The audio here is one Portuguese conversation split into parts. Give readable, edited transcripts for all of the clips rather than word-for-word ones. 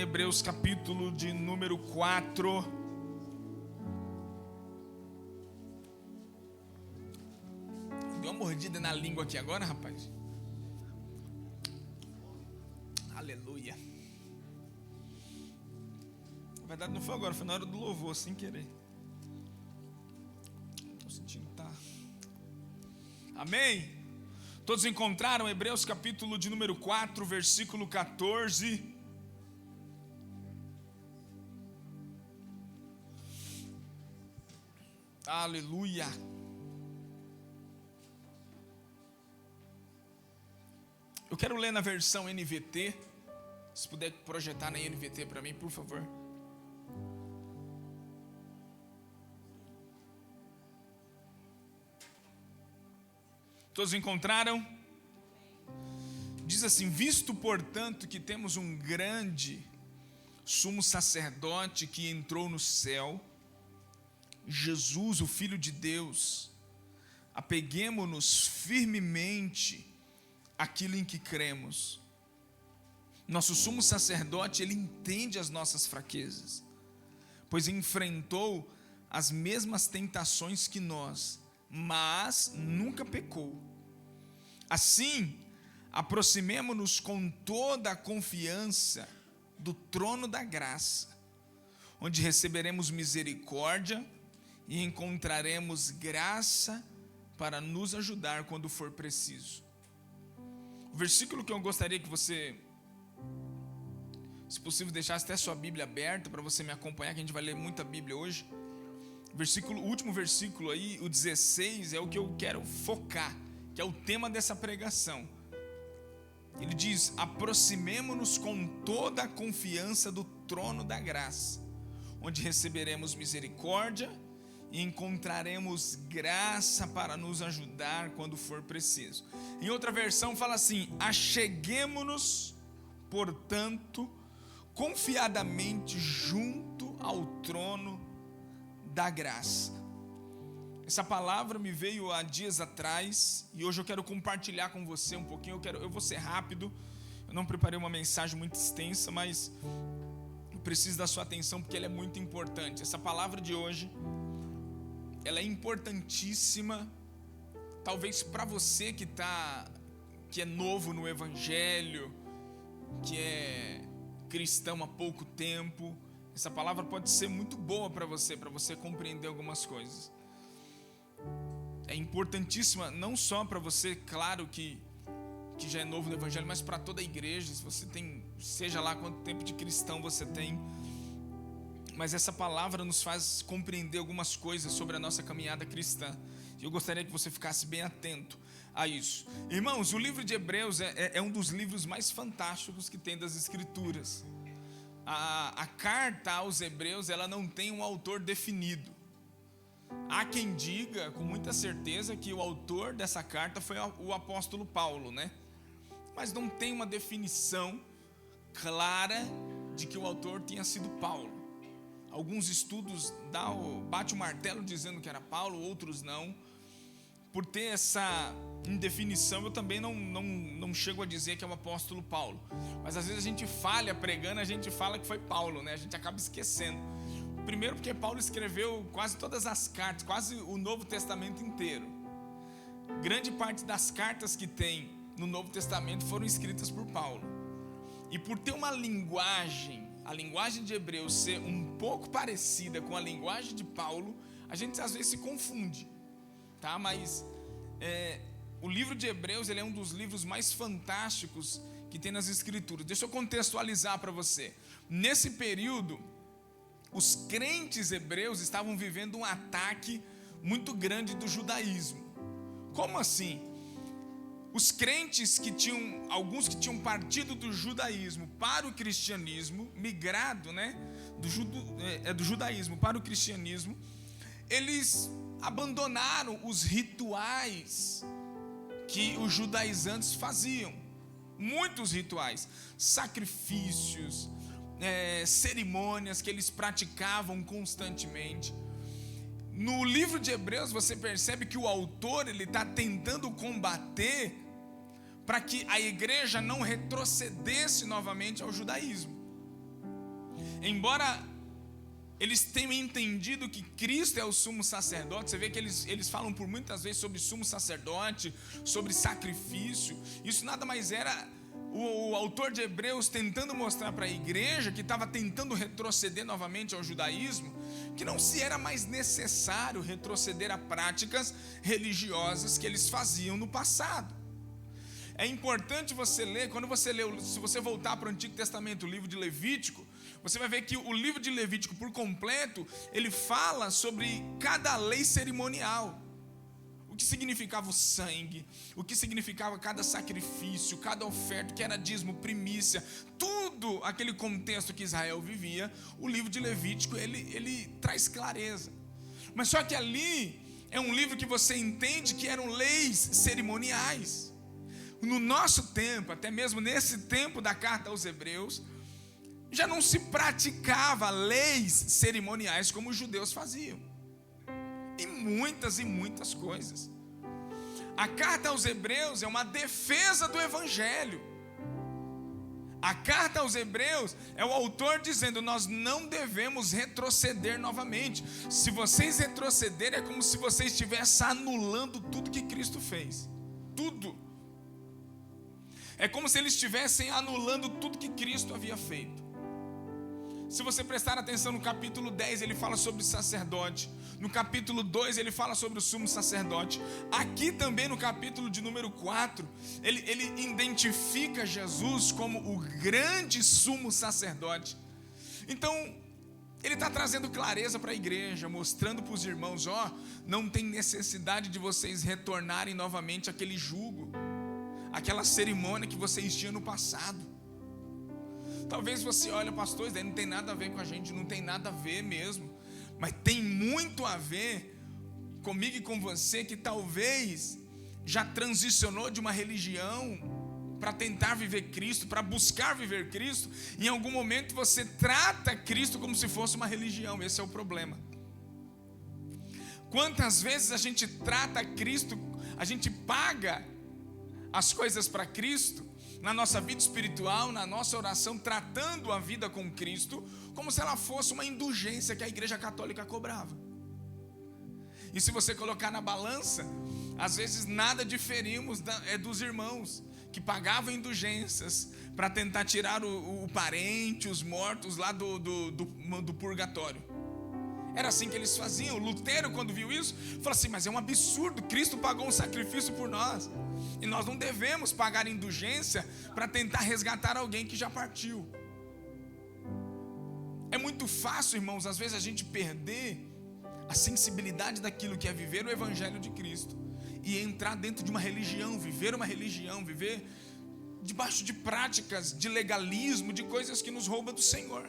Hebreus capítulo de número 4. Deu uma mordida na língua aqui agora, rapaz. Aleluia. Na verdade não foi agora, foi na hora do louvor, sem querer. Estou sentindo que tá. Amém? Todos encontraram Hebreus capítulo de número 4, versículo 14. Aleluia. Eu quero ler na versão NVT. Se puder projetar na NVT para mim, por favor. Todos encontraram? Diz assim: visto, portanto, que temos um grande sumo sacerdote que entrou no céu, Jesus, o Filho de Deus, apeguemo-nos firmemente àquilo em que cremos. Nosso sumo sacerdote, ele entende as nossas fraquezas, pois enfrentou as mesmas tentações que nós, mas nunca pecou. Assim, aproximemo-nos com toda a confiança do trono da graça, onde receberemos misericórdia e encontraremos graça para nos ajudar quando for preciso. O versículo que eu gostaria que você, se possível, deixasse até sua Bíblia aberta para você me acompanhar, que a gente vai ler muita Bíblia hoje. O último versículo aí, o 16, é o que eu quero focar, que é o tema dessa pregação. Ele diz: aproximemo-nos com toda a confiança do trono da graça, onde receberemos misericórdia e encontraremos graça para nos ajudar quando for preciso. Em outra versão fala assim: acheguemo-nos, portanto, confiadamente junto ao trono da graça. Essa palavra me veio há dias atrás e hoje eu quero compartilhar com você um pouquinho. Eu vou ser rápido, eu não preparei uma mensagem muito extensa, mas eu preciso da sua atenção porque ela é muito importante. Essa palavra de hoje, ela é importantíssima, talvez para você que é novo no Evangelho, que é cristão há pouco tempo. Essa palavra pode ser muito boa para você compreender algumas coisas. É importantíssima não só para você, claro, que já é novo no Evangelho, mas para toda a igreja. Se você tem, seja lá quanto tempo de cristão você tem, mas essa palavra nos faz compreender algumas coisas sobre a nossa caminhada cristã. E eu gostaria que você ficasse bem atento a isso. Irmãos, o livro de Hebreus é um dos livros mais fantásticos que tem das Escrituras. A carta aos Hebreus, ela não tem um autor definido. Há quem diga com muita certeza que o autor dessa carta foi o apóstolo Paulo, né? Mas não tem uma definição clara de que o autor tenha sido Paulo. Alguns estudos bate o martelo dizendo que era Paulo, outros não. Por ter essa indefinição, eu também não chego a dizer que é o apóstolo Paulo. Mas às vezes a gente falha pregando, a gente fala que foi Paulo, né? A gente acaba esquecendo. Primeiro porque Paulo escreveu quase todas as cartas, quase o Novo Testamento inteiro. Grande parte das cartas que tem no Novo Testamento foram escritas por Paulo. E por ter uma linguagem, a linguagem de Hebreus ser um pouco parecida com a linguagem de Paulo, a gente às vezes se confunde, tá? Mas o livro de Hebreus, ele é um dos livros mais fantásticos que tem nas Escrituras. Deixa eu contextualizar para você. Nesse período, os crentes hebreus estavam vivendo um ataque muito grande do judaísmo. Como assim? Os crentes alguns que tinham partido do judaísmo para o cristianismo, migrado, né, do judaísmo para o cristianismo, eles abandonaram os rituais que os judaizantes faziam. Muitos rituais, sacrifícios, cerimônias que eles praticavam constantemente. No livro de Hebreus você percebe que o autor está tentando combater para que a igreja não retrocedesse novamente ao judaísmo. embora eles tenham entendido que Cristo é o sumo sacerdote, você vê que eles falam por muitas vezes sobre sumo sacerdote, sobre sacrifício. Isso nada mais era o autor de Hebreus tentando mostrar para a igreja, que estava tentando retroceder novamente ao judaísmo, que não se era mais necessário retroceder a práticas religiosas que eles faziam no passado. É importante você ler, quando você lê, se você voltar para o Antigo Testamento, o livro de Levítico, você vai ver que o livro de Levítico por completo, ele fala sobre cada lei cerimonial. O que significava o sangue, o que significava cada sacrifício, cada oferta, que era dízimo, primícia, tudo aquele contexto que Israel vivia, o livro de Levítico, ele traz clareza. Mas só que ali é um livro que você entende que eram leis cerimoniais. No nosso tempo, até mesmo nesse tempo da carta aos Hebreus, já não se praticava leis cerimoniais como os judeus faziam. E muitas coisas. A carta aos Hebreus é uma defesa do Evangelho. A carta aos Hebreus é o autor dizendo: nós não devemos retroceder novamente. Se vocês retrocederem, é como se vocês estivessem anulando tudo que Cristo fez. Tudo. É como se eles estivessem anulando tudo que Cristo havia feito. Se você prestar atenção no capítulo 10, ele fala sobre o sacerdote. No capítulo 2, ele fala sobre o sumo sacerdote. Aqui também no capítulo de número 4, ele identifica Jesus como o grande sumo sacerdote. Então, ele está trazendo clareza para a igreja, mostrando para os irmãos: não tem necessidade de vocês retornarem novamente àquele jugo, aquela cerimônia que vocês tinham no passado. Talvez você olhe: pastor, isso daí não tem nada a ver com a gente. Não tem nada a ver mesmo, mas tem muito a ver comigo e com você, que talvez já transicionou de uma religião para tentar viver Cristo, para buscar viver Cristo. Em algum momento você trata Cristo como se fosse uma religião. Esse é o problema. Quantas vezes a gente trata Cristo, a gente paga as coisas para Cristo, na nossa vida espiritual, na nossa oração, tratando a vida com Cristo como se ela fosse uma indulgência que a Igreja Católica cobrava. E se você colocar na balança, às vezes nada diferimos dos irmãos que pagavam indulgências para tentar tirar o parente, os mortos lá do purgatório. Era assim que eles faziam. Lutero, quando viu isso, falou assim: mas é um absurdo, Cristo pagou um sacrifício por nós, e nós não devemos pagar indulgência para tentar resgatar alguém que já partiu. É muito fácil, irmãos, às vezes a gente perder a sensibilidade daquilo que é viver o Evangelho de Cristo e entrar dentro de uma religião, viver debaixo de práticas, de legalismo, de coisas que nos roubam do Senhor,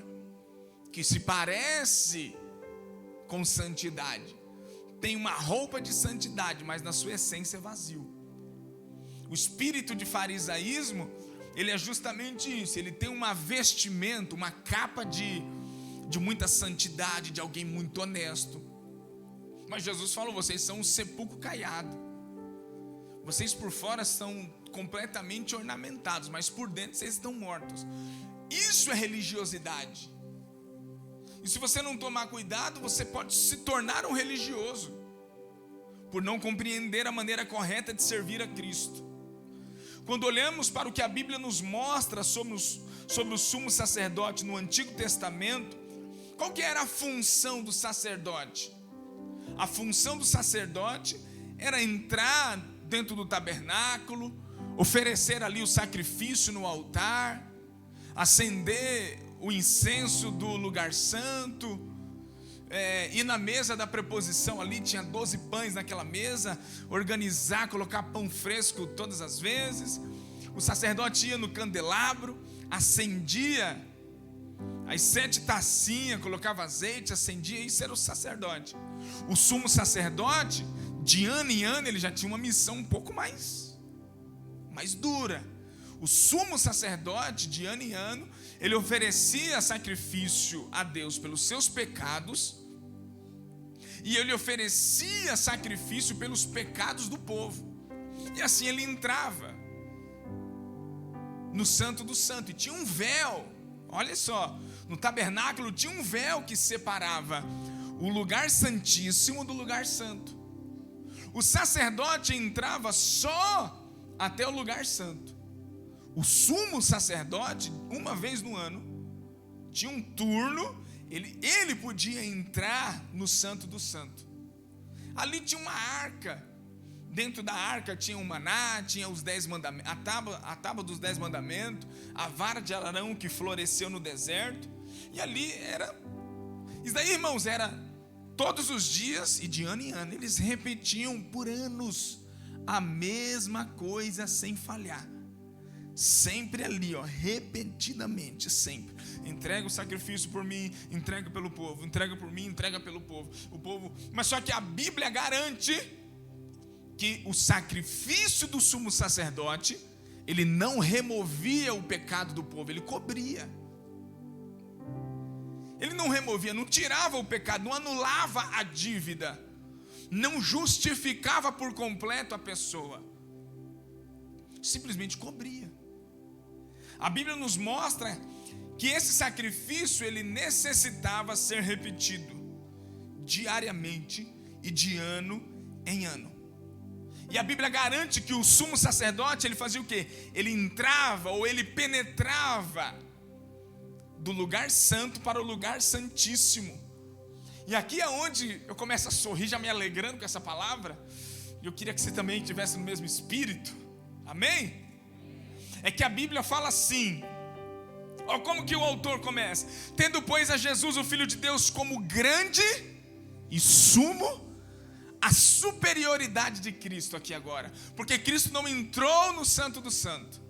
que se parece com santidade, tem uma roupa de santidade, mas na sua essência é vazio. O espírito de farisaísmo, ele é justamente isso. Ele tem uma vestimenta, uma capa de muita santidade, de alguém muito honesto. Mas Jesus falou: vocês são um sepulcro caiado. Vocês por fora são completamente ornamentados, mas por dentro vocês estão mortos. Isso é religiosidade. E se você não tomar cuidado, você pode se tornar um religioso, por não compreender a maneira correta de servir a Cristo. Quando olhamos para o que a Bíblia nos mostra sobre o sumo sacerdote no Antigo Testamento, qual que era a função do sacerdote? A função do sacerdote era entrar dentro do tabernáculo, oferecer ali o sacrifício no altar, acender o incenso do lugar santo, e na mesa da preposição ali tinha 12 pães naquela mesa, organizar, colocar pão fresco todas as vezes. O sacerdote ia no candelabro, acendia as 7 tacinhas, colocava azeite, acendia. Isso era o sacerdote. O sumo sacerdote, de ano em ano, ele já tinha uma missão um pouco mais dura. O sumo sacerdote, de ano em ano, ele oferecia sacrifício a Deus pelos seus pecados, e ele oferecia sacrifício pelos pecados do povo. E assim ele entrava no Santo do Santo, e tinha um véu. Olha só, No tabernáculo tinha um véu que separava o lugar santíssimo do lugar santo. O sacerdote entrava só até o lugar santo. O sumo sacerdote, uma vez no ano, tinha um turno, ele podia entrar no santo do santo. Ali tinha uma arca. Dentro da arca tinha um maná, tinha os 10 mandamentos, a tábua dos 10 mandamentos, a vara de Arão que floresceu no deserto. E ali era, isso daí, irmãos, era todos os dias e de ano em ano. Eles repetiam por anos a mesma coisa sem falhar. Sempre ali, repetidamente, sempre. Entrega o sacrifício por mim, entrega pelo povo, entrega por mim, entrega pelo povo. O povo, mas só que a Bíblia garante que o sacrifício do sumo sacerdote, ele não removia o pecado do povo, ele cobria. Ele não removia, não tirava o pecado, não anulava a dívida, não justificava por completo a pessoa, simplesmente cobria. A Bíblia nos mostra que esse sacrifício ele necessitava ser repetido diariamente e de ano em ano. E a Bíblia garante que o sumo sacerdote, ele fazia o quê? Ele entrava ou ele penetrava do lugar santo para o lugar santíssimo. E aqui é onde eu começo a sorrir, já me alegrando com essa palavra. E eu queria que você também estivesse no mesmo espírito. Amém? É que a Bíblia fala assim, olha como que o autor começa: tendo pois a Jesus o Filho de Deus como grande e sumo, a superioridade de Cristo aqui agora, porque Cristo não entrou no Santo do Santo,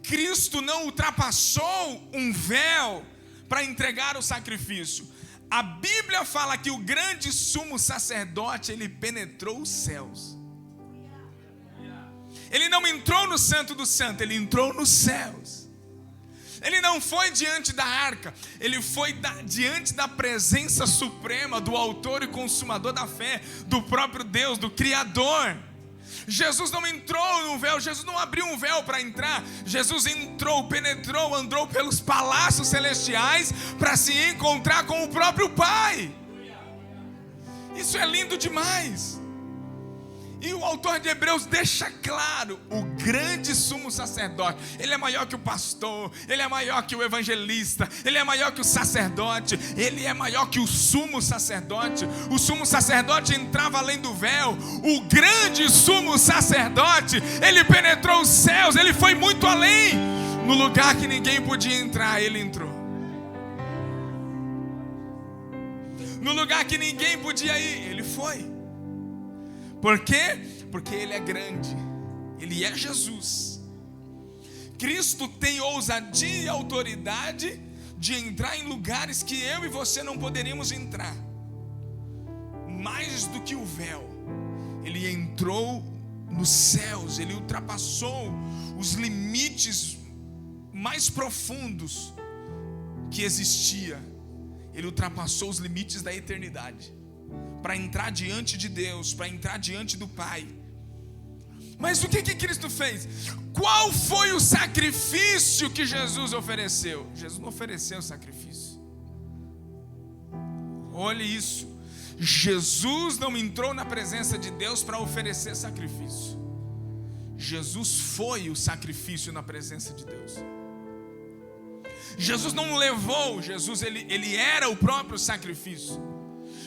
Cristo não ultrapassou um véu para entregar o sacrifício. A Bíblia fala que o grande sumo sacerdote, ele penetrou os céus. Ele não entrou no Santo do Santo, ele entrou nos céus. Ele não foi diante da arca, ele foi diante da presença suprema do autor e consumador da fé, do próprio Deus, do Criador. Jesus não entrou no véu, Jesus não abriu um véu para entrar. Jesus entrou, penetrou, andou pelos palácios celestiais para se encontrar com o próprio Pai. Isso é lindo demais. E o autor de Hebreus deixa claro: o grande sumo sacerdote, ele é maior que o pastor, ele é maior que o evangelista, ele é maior que o sacerdote, ele é maior que o sumo sacerdote. O sumo sacerdote entrava além do véu, o grande sumo sacerdote, ele penetrou os céus, ele foi muito além. No lugar que ninguém podia entrar, ele entrou. No lugar que ninguém podia ir, ele foi. Por quê? Porque ele é grande, ele é Jesus. Cristo tem ousadia e autoridade de entrar em lugares que eu e você não poderíamos entrar. Mais do que o véu, ele entrou nos céus, ele ultrapassou os limites mais profundos que existia. Ele ultrapassou os limites da eternidade para entrar diante de Deus, para entrar diante do Pai. Mas o que Cristo fez? Qual foi o sacrifício que Jesus ofereceu? Jesus não ofereceu sacrifício. Olhe isso. Jesus não entrou na presença de Deus para oferecer sacrifício. Jesus foi o sacrifício na presença de Deus. Jesus não levou, ele era o próprio sacrifício.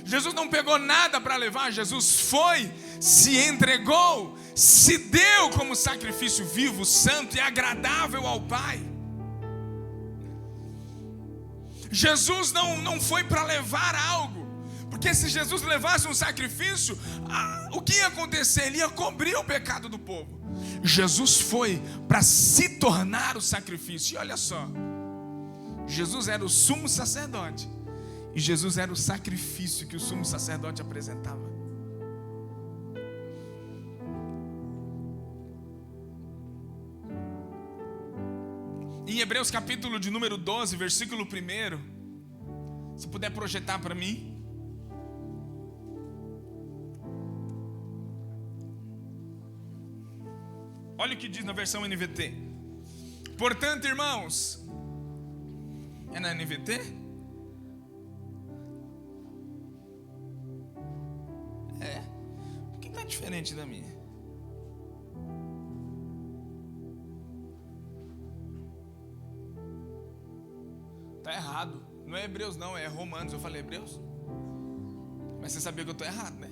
Jesus não pegou nada para levar, Jesus foi, se entregou, se deu como sacrifício vivo, santo e agradável ao Pai. Jesus não foi para levar algo, porque se Jesus levasse um sacrifício, o que ia acontecer? Ele ia cobrir o pecado do povo. Jesus foi para se tornar o sacrifício. E olha só, Jesus era o sumo sacerdote, e Jesus era o sacrifício que o sumo sacerdote apresentava. Em Hebreus capítulo de número 12, versículo 1, se puder projetar para mim. Olha o que diz na versão NVT. Portanto, irmãos, É na NVT? É. Por que está diferente da minha? Está errado. Não é Hebreus não, é Romanos. Eu falei Hebreus? Mas você sabia que eu estou errado, né?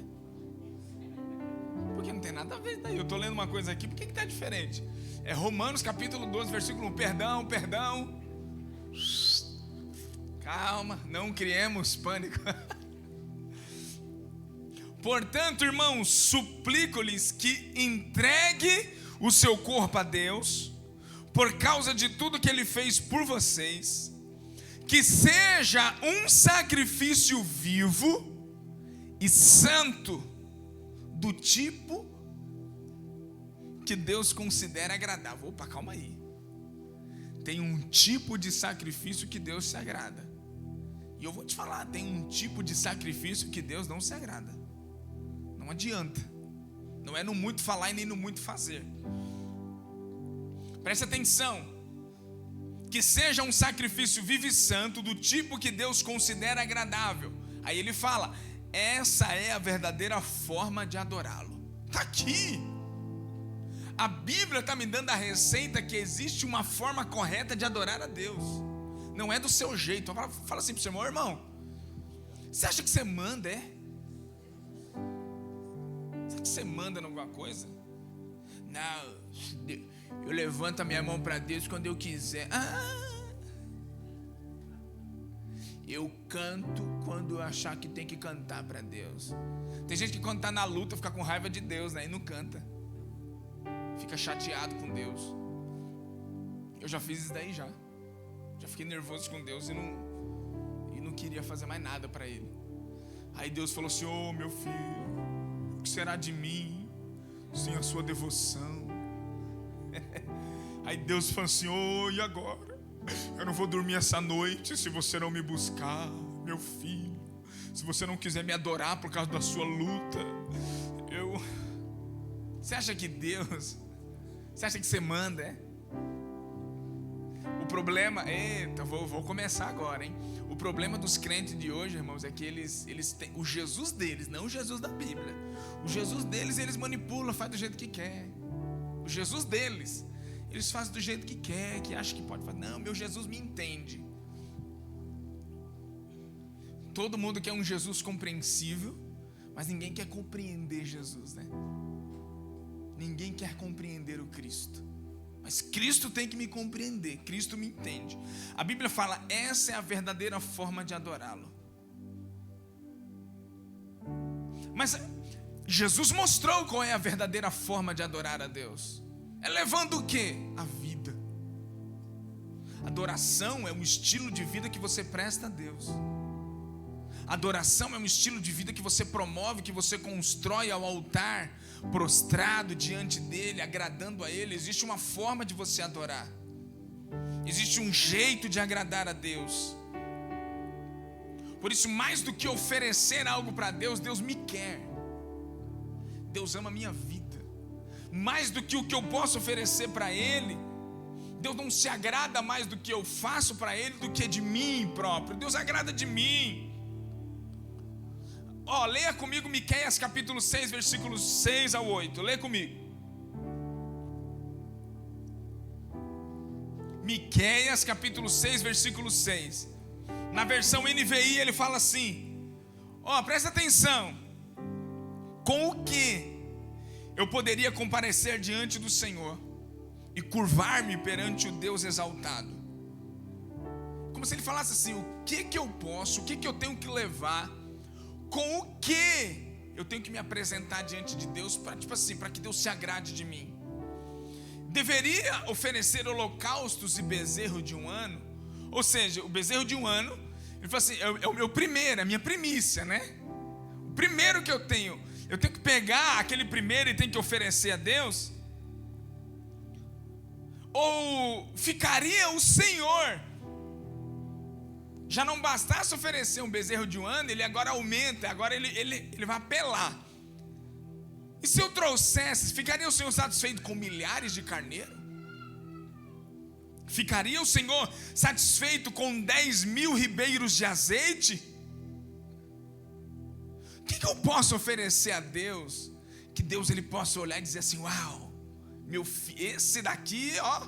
Porque não tem nada a ver daí. Eu estou lendo uma coisa aqui, por que está diferente? É Romanos capítulo 12, versículo 1. Perdão. Calma, não criemos pânico. Portanto, irmãos, suplico-lhes que entregue o seu corpo a Deus, por causa de tudo que Ele fez por vocês, que seja um sacrifício vivo e santo, do tipo que Deus considera agradável. Opa, calma aí. Tem um tipo de sacrifício que Deus se agrada. E eu vou te falar, tem um tipo de sacrifício que Deus não se agrada. Não adianta. Não é no muito falar e nem no muito fazer. Preste atenção. Que seja um sacrifício vivo e santo, do tipo que Deus considera agradável. Aí ele fala, essa é a verdadeira forma de adorá-lo. Está aqui. A Bíblia está me dando a receita que existe uma forma correta de adorar a Deus. Não é do seu jeito. Fala assim para o seu irmão, você acha que você manda, é? Você acha que você manda em alguma coisa? Não, eu levanto a minha mão para Deus quando eu quiser. Eu canto quando eu achar que tem que cantar para Deus. Tem gente que quando está na luta fica com raiva de Deus, né? E não canta. Fica chateado com Deus. Eu já fiz isso daí já. Já fiquei nervoso com Deus e não queria fazer mais nada para Ele. Aí Deus falou assim, meu filho, o que será de mim sem a sua devoção? Aí Deus falou assim, e agora? Eu não vou dormir essa noite se você não me buscar, meu filho. Se você não quiser me adorar por causa da sua luta. Você acha que Deus... Você acha que você manda, é? O problema... Eita, vou começar agora, hein? O problema dos crentes de hoje, irmãos, é que eles têm o Jesus deles, não o Jesus da Bíblia. O Jesus deles, eles manipulam, fazem do jeito que quer. O Jesus deles, eles fazem do jeito que quer, que acham que pode fazer. Não, meu Jesus me entende. Todo mundo quer um Jesus compreensível, mas ninguém quer compreender Jesus, né? Ninguém quer compreender o Cristo. Mas Cristo tem que me compreender, Cristo me entende. A Bíblia fala, essa é a verdadeira forma de adorá-lo. Mas Jesus mostrou qual é a verdadeira forma de adorar a Deus. É levando o quê? A vida. Adoração é um estilo de vida que você presta a Deus. Adoração é um estilo de vida que você promove, que você constrói ao altar, prostrado diante dele, agradando a ele. Existe uma forma de você adorar. Existe um jeito de agradar a Deus. Por isso, mais do que oferecer algo para Deus, Deus me quer. Deus ama a minha vida. Mais do que o que eu posso oferecer para Ele, Deus não se agrada mais do que eu faço para Ele do que de mim próprio. Deus agrada de mim. Leia comigo Miqueias capítulo 6, versículos 6 ao 8. Leia comigo. Miqueias capítulo 6, versículo 6. Na versão NVI ele fala assim: presta atenção. Com o que eu poderia comparecer diante do Senhor e curvar-me perante o Deus exaltado? Como se ele falasse assim: o que eu posso, o que eu tenho que levar, com o que eu tenho que me apresentar diante de Deus para, para que Deus se agrade de mim? Deveria oferecer holocaustos e bezerro de um ano? Ou seja, o bezerro de um ano, ele fala assim, é o meu primeiro, é a minha primícia, né? O primeiro que eu tenho que pegar aquele primeiro e tenho que oferecer a Deus? Ou ficaria o Senhor, já não bastasse oferecer um bezerro de um ano, ele agora aumenta, agora ele vai apelar. E se eu trouxesse, ficaria o Senhor satisfeito com milhares de carneiros? Ficaria o Senhor satisfeito com 10.000 ribeiros de azeite? O que eu posso oferecer a Deus, que Deus ele possa olhar e dizer assim: uau, meu filho, esse daqui, ó,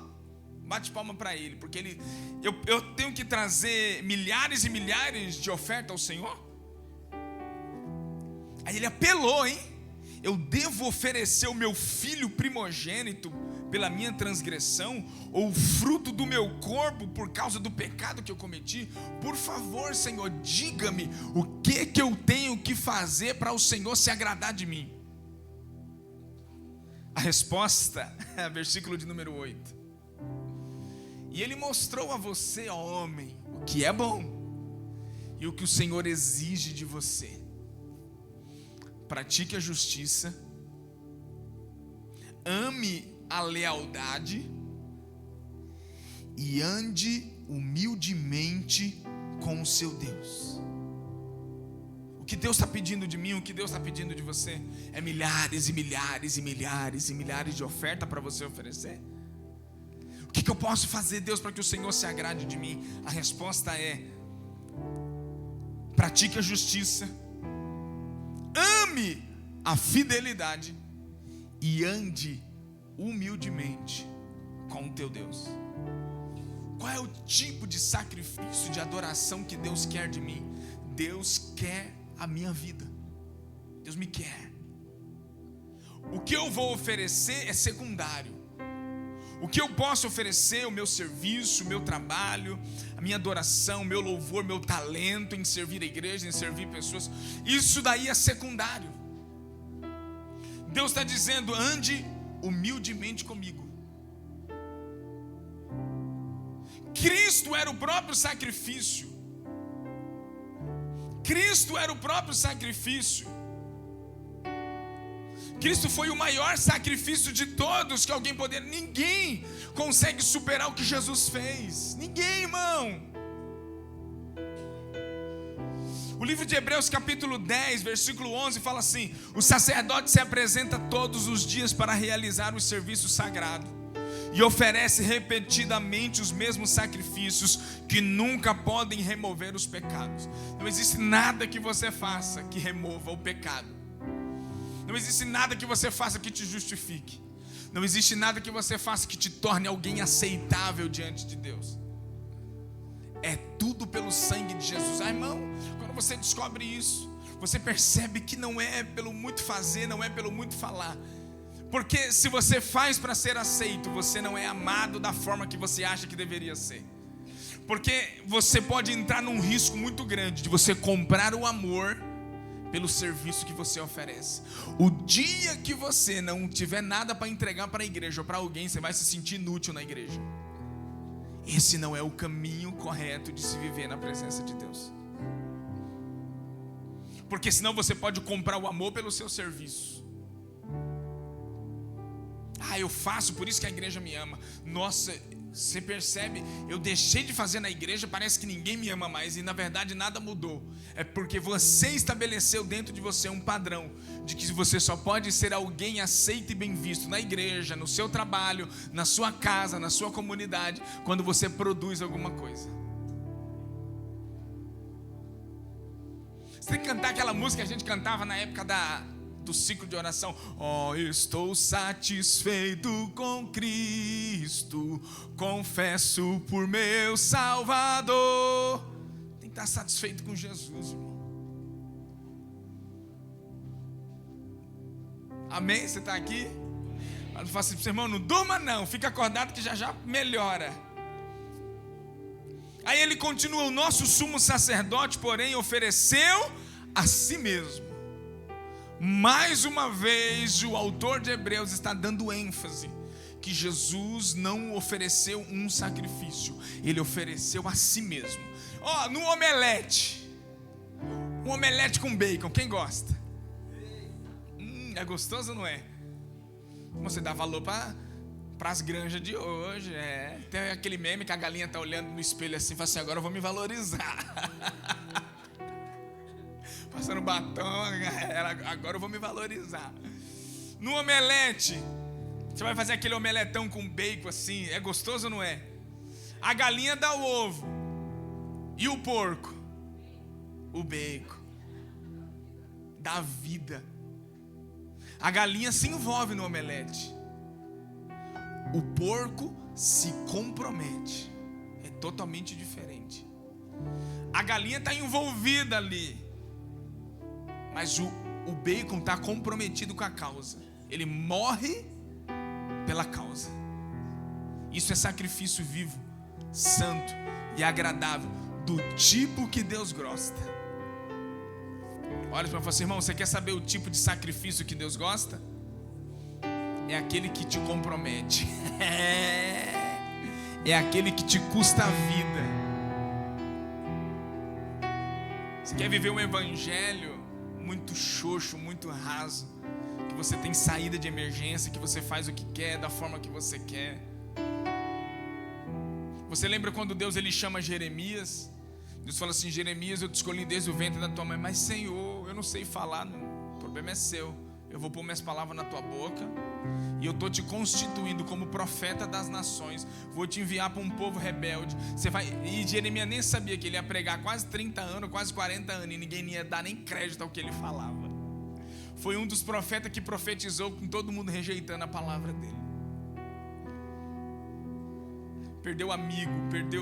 bate palma para ele, porque eu tenho que trazer milhares e milhares de ofertas ao Senhor? Aí ele apelou, hein? Eu devo oferecer o meu filho primogênito pela minha transgressão, ou o fruto do meu corpo por causa do pecado que eu cometi? Por favor, Senhor, diga-me o que eu tenho que fazer para o Senhor se agradar de mim. A resposta é versículo de número 8. E ele mostrou a você, ó homem, o que é bom e o que o Senhor exige de você. Pratique a justiça, ame a lealdade e ande humildemente com o seu Deus. O que Deus está pedindo de mim, o que Deus está pedindo de você, é milhares e milhares e milhares e milhares de ofertas para você oferecer? O que eu posso fazer, Deus, para que o Senhor se agrade de mim? A resposta é: pratique a justiça, ame a fidelidade e ande humildemente com o teu Deus. Qual é o tipo de sacrifício, de adoração que Deus quer de mim? Deus quer a minha vida. Deus me quer. O que eu vou oferecer é secundário. O que eu posso oferecer, o meu serviço, o meu trabalho, a minha adoração, o meu louvor, meu talento em servir a igreja, em servir pessoas, isso daí é secundário. Deus está dizendo: ande humildemente comigo. Cristo era o próprio sacrifício. Cristo era o próprio sacrifício. Cristo foi o maior sacrifício de todos que alguém poderia. Ninguém consegue superar o que Jesus fez. Ninguém, irmão. O livro de Hebreus capítulo 10, versículo 11 fala assim: o sacerdote se apresenta todos os dias para realizar o serviço sagrado e oferece repetidamente os mesmos sacrifícios que nunca podem remover os pecados. Não existe nada que você faça que remova o pecado. Não existe nada que você faça que te justifique. Não existe nada que você faça que te torne alguém aceitável diante de Deus. É tudo pelo sangue de Jesus. Irmão, quando você descobre isso, você percebe que não é pelo muito fazer, não é pelo muito falar. Porque se você faz para ser aceito, você não é amado da forma que você acha que deveria ser. Porque você pode entrar num risco muito grande de você comprar o amor pelo serviço que você oferece. O dia que você não tiver nada para entregar para a igreja ou para alguém, você vai se sentir inútil na igreja. Esse não é o caminho correto de se viver na presença de Deus. Porque senão você pode comprar o amor pelo seu serviço. Eu faço, por isso que a igreja me ama. Nossa, você percebe, eu deixei de fazer na igreja, parece que ninguém me ama mais. E na verdade nada mudou. É porque você estabeleceu dentro de você um padrão de que você só pode ser alguém aceito e bem visto na igreja, no seu trabalho, na sua casa, na sua comunidade, quando você produz alguma coisa. Você tem que cantar aquela música que a gente cantava na época do ciclo de oração. Estou satisfeito com Cristo, confesso por meu Salvador. Tem que estar satisfeito com Jesus, irmão. Amém? Você está aqui? Eu falo assim para você, irmão, não durma não, fica acordado que já melhora. Aí ele continua: o nosso sumo sacerdote, porém, ofereceu a si mesmo. Mais uma vez, o autor de Hebreus está dando ênfase que Jesus não ofereceu um sacrifício, ele ofereceu a si mesmo. No omelete, um omelete com bacon, quem gosta? É gostoso ou não é? Você dá valor para as granjas de hoje. Tem aquele meme que a galinha está olhando no espelho assim e fala assim: agora eu vou me valorizar. Passando batom, agora eu vou me valorizar. No omelete, você vai fazer aquele omeletão com bacon assim, é gostoso ou não é? A galinha dá o ovo. E o porco? O bacon. Dá vida. A galinha se envolve no omelete. O porco se compromete. É totalmente diferente. A galinha está envolvida ali, mas o bacon está comprometido com a causa. Ele morre pela causa. Isso é sacrifício vivo, santo e agradável, do tipo que Deus gosta. Olha para você, irmão, você quer saber o tipo de sacrifício que Deus gosta? É aquele que te compromete. É aquele que te custa a vida. Você quer viver um evangelho muito xoxo, muito raso, que você tem saída de emergência, que você faz o que quer, da forma que você quer? Você lembra quando Deus ele chama Jeremias? Deus fala assim: Jeremias, eu te escolhi desde o ventre da tua mãe. Mas Senhor, eu não sei falar, o problema é seu. Eu vou pôr minhas palavras na tua boca, e eu estou te constituindo como profeta das nações. Vou te enviar para um povo rebelde. E Jeremias nem sabia que ele ia pregar quase 30 anos, quase 40 anos, e ninguém ia dar nem crédito ao que ele falava. Foi um dos profetas que profetizou com todo mundo rejeitando a palavra dele. Perdeu amigo,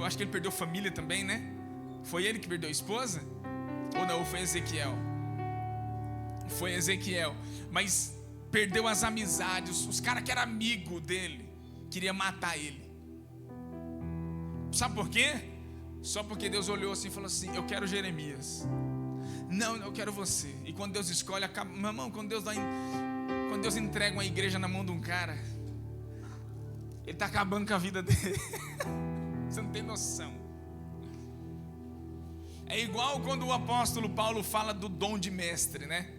acho que ele perdeu família também, né? Foi ele que perdeu a esposa? Ou não, foi Ezequiel? Foi Ezequiel. Mas perdeu as amizades. Os caras que eram amigo dele queriam matar ele. Sabe por quê? Só porque Deus olhou assim e falou assim: eu quero Jeremias. Não, eu quero você. E quando Deus escolhe, acaba. Meu irmão, quando Deus entrega uma igreja na mão de um cara, ele está acabando com a vida dele. Você não tem noção. É igual quando o apóstolo Paulo fala do dom de mestre, né?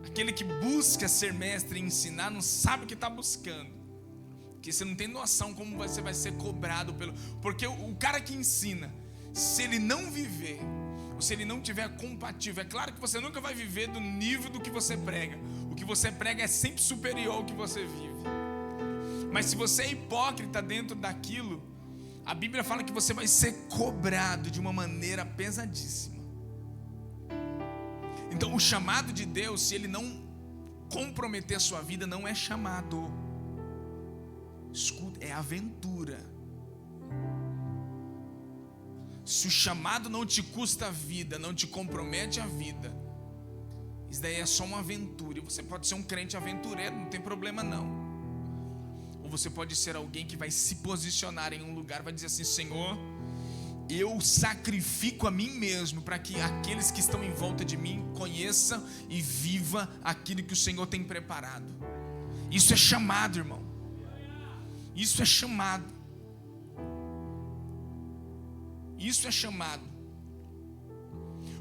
Aquele que busca ser mestre e ensinar não sabe o que está buscando, porque você não tem noção como você vai ser cobrado porque o cara que ensina, se ele não viver, ou se ele não tiver compatível, é claro que você nunca vai viver do nível do que você prega. O que você prega é sempre superior ao que você vive. Mas se você é hipócrita dentro daquilo, a Bíblia fala que você vai ser cobrado de uma maneira pesadíssima. Então o chamado de Deus, se ele não comprometer a sua vida, não é chamado. Escuta, é aventura. Se o chamado não te custa a vida, não te compromete a vida, isso daí é só uma aventura. E você pode ser um crente aventureiro, não tem problema não. Ou você pode ser alguém que vai se posicionar em um lugar, vai dizer assim: Senhor, eu sacrifico a mim mesmo para que aqueles que estão em volta de mim conheçam e vivam aquilo que o Senhor tem preparado. Isso é chamado, irmão. Isso é chamado. Isso é chamado.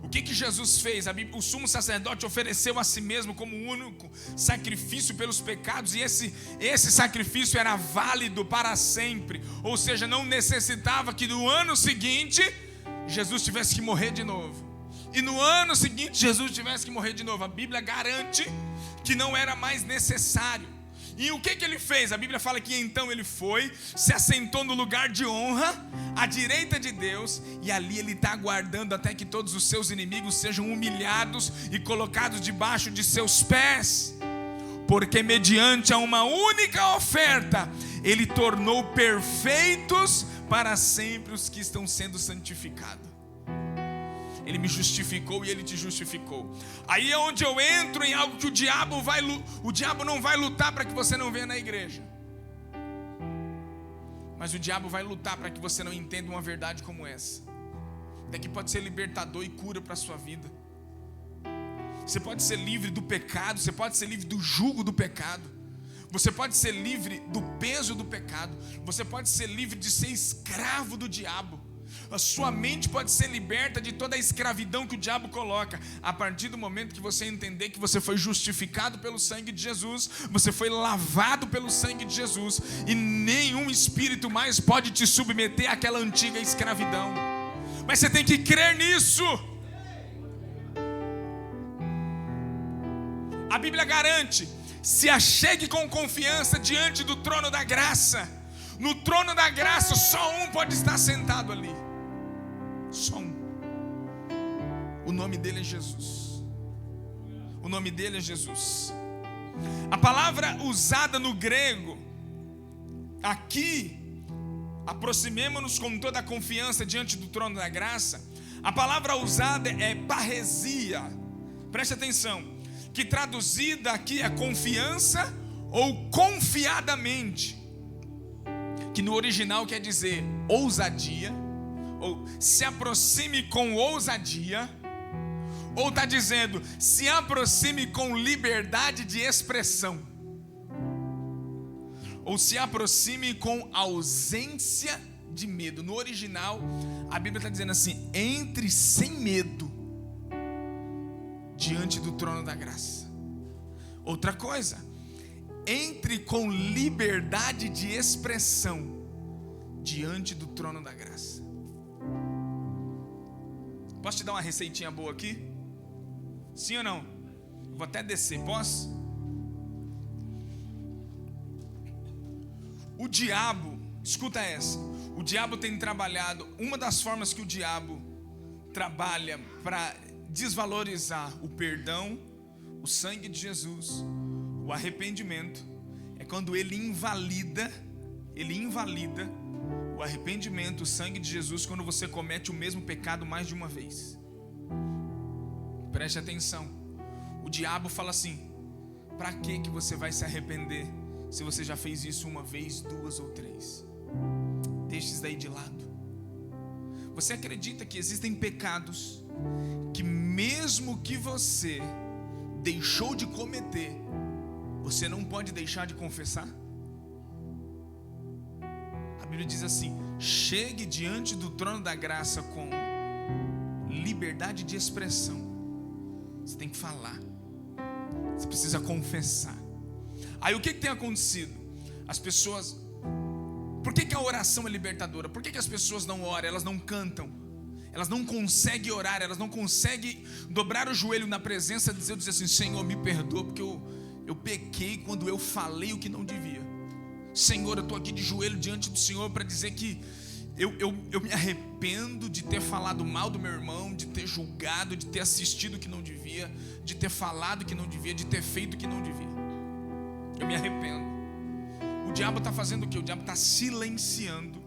O que Jesus fez? O sumo sacerdote ofereceu a si mesmo como o único sacrifício pelos pecados, e esse sacrifício era válido para sempre. Ou seja, não necessitava que no ano seguinte Jesus tivesse que morrer de novo, e no ano seguinte Jesus tivesse que morrer de novo. A Bíblia garante que não era mais necessário. E o que ele fez? A Bíblia fala que então ele foi, se assentou no lugar de honra, à direita de Deus, e ali ele está aguardando até que todos os seus inimigos sejam humilhados e colocados debaixo de seus pés, porque mediante a uma única oferta ele tornou perfeitos para sempre os que estão sendo santificados. Ele me justificou e ele te justificou. Aí é onde eu entro em algo que o diabo não vai lutar para que você não venha na igreja, mas o diabo vai lutar para que você não entenda uma verdade como essa. Daqui pode ser libertador e cura para a sua vida. Você pode ser livre do pecado, você pode ser livre do jugo do pecado, você pode ser livre do peso do pecado, você pode ser livre de ser escravo do diabo. A sua mente pode ser liberta de toda a escravidão que o diabo coloca, a partir do momento que você entender que você foi justificado pelo sangue de Jesus, você foi lavado pelo sangue de Jesus, e nenhum espírito mais pode te submeter àquela antiga escravidão. Mas você tem que crer nisso. A Bíblia garante: se achegue com confiança diante do trono da graça, No trono da graça, só um pode estar sentado ali. Só um. O nome dele é Jesus. O nome dele é Jesus. A palavra usada no grego, aqui, aproximemo-nos com toda a confiança diante do trono da graça. A palavra usada é parresia. Preste atenção, que traduzida aqui é confiança ou confiadamente, que no original quer dizer ousadia, ou se aproxime com ousadia, ou está dizendo se aproxime com liberdade de expressão, ou se aproxime com ausência de medo. No original, a Bíblia está dizendo assim: entre sem medo diante do trono da graça. Outra coisa, entre com liberdade de expressão diante do trono da graça. Posso te dar uma receitinha boa aqui? Sim ou não? Vou até descer, posso? O diabo, escuta essa, o diabo tem trabalhado, uma das formas que o diabo trabalha para desvalorizar o perdão, o sangue de Jesus, o arrependimento, é quando ele invalida o arrependimento, o sangue de Jesus, quando você comete o mesmo pecado mais de uma vez. Preste atenção. O diabo fala assim: para que você vai se arrepender se você já fez isso uma vez, duas ou três? Deixa isso daí de lado. Você acredita que existem pecados que mesmo que você deixou de cometer, você não pode deixar de confessar? A Bíblia diz assim: chegue diante do trono da graça com liberdade de expressão. Você tem que falar, você precisa confessar. Aí o que tem acontecido? As pessoas, por que a oração é libertadora? Por que as pessoas não oram, elas não cantam, elas não conseguem orar, elas não conseguem dobrar o joelho na presença de Deus e dizer assim: Senhor, me perdoa porque eu pequei quando eu falei o que não devia. Senhor, eu estou aqui de joelho diante do Senhor para dizer que eu me arrependo de ter falado mal do meu irmão, de ter julgado, de ter assistido o que não devia, de ter falado o que não devia, de ter feito o que não devia. Eu me arrependo. O diabo está fazendo o quê? O diabo está silenciando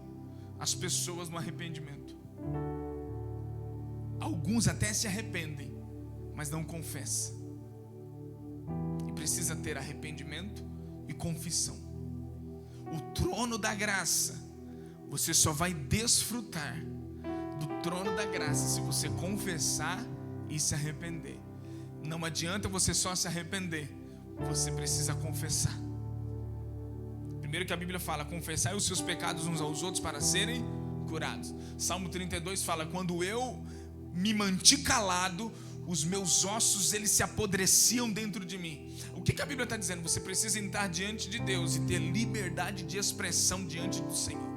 as pessoas no arrependimento. Alguns até se arrependem, mas não confessam. E precisa ter arrependimento e confissão. O trono da graça, você só vai desfrutar do trono da graça se você confessar e se arrepender. Não adianta você só se arrepender, você precisa confessar. Primeiro que a Bíblia fala: confessai os seus pecados uns aos outros para serem curados. Salmo 32 fala: quando eu me manti calado, os meus ossos eles se apodreciam dentro de mim. O que a Bíblia está dizendo? Você precisa entrar diante de Deus e ter liberdade de expressão diante do Senhor.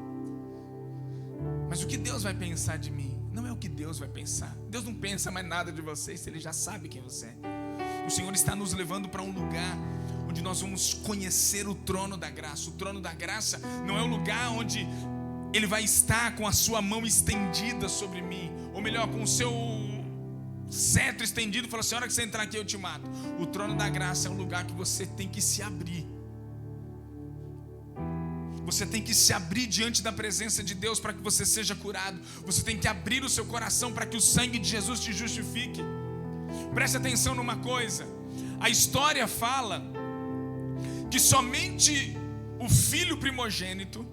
Mas o que Deus vai pensar de mim? Não é o que Deus vai pensar. Deus não pensa mais nada de você, se Ele já sabe quem você é. O Senhor está nos levando para um lugar onde nós vamos conhecer o trono da graça. O trono da graça não é o lugar onde Ele vai estar com a sua mão estendida sobre mim, ou melhor, com o seu cetro estendido e falar assim: a hora que você entrar aqui eu te mato. O trono da graça é um lugar que você tem que se abrir. Você tem que se abrir diante da presença de Deus para que você seja curado. Você tem que abrir o seu coração para que o sangue de Jesus te justifique. Preste atenção numa coisa: a história fala que somente o filho primogênito,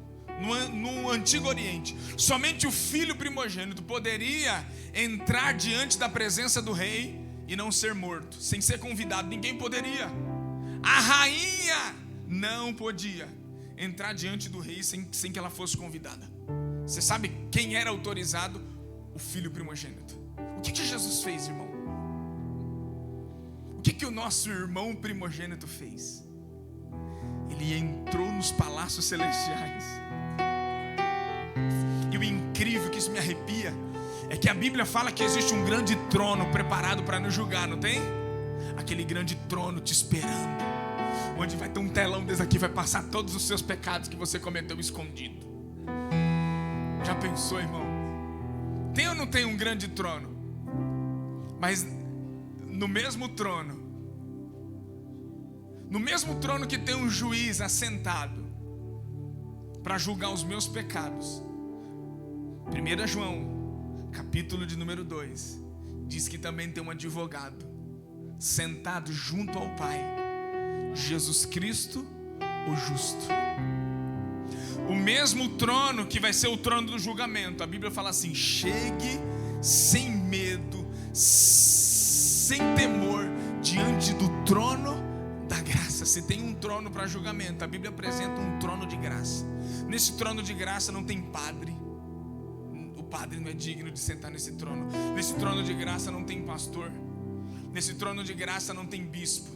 no Antigo Oriente, somente o filho primogênito poderia entrar diante da presença do rei e não ser morto, sem ser convidado. Ninguém poderia. A rainha não podia entrar diante do rei sem que ela fosse convidada. Você sabe quem era autorizado? O filho primogênito. O que Jesus fez, irmão? O que o nosso irmão primogênito fez? Ele entrou nos palácios celestiais. E o incrível, que isso me arrepia, é que a Bíblia fala que existe um grande trono preparado para nos julgar, não tem? Aquele grande trono te esperando. onde vai ter um telão desse aqui, vai passar todos os seus pecados que você cometeu escondido. Já pensou, irmão? Tem ou não tem um grande trono? Mas no mesmo trono que tem um juiz assentado para julgar os meus pecados, 1 João, capítulo de número 2, diz que também tem um advogado sentado junto ao Pai, Jesus Cristo, o justo. O mesmo trono que vai ser o trono do julgamento. A Bíblia fala assim: chegue sem medo, sem temor, diante do trono da graça. Se tem um trono para julgamento, a Bíblia apresenta um trono de graça. Nesse trono de graça não tem padre. O padre não é digno de sentar nesse trono. Nesse trono de graça não tem pastor. Nesse trono de graça não tem bispo.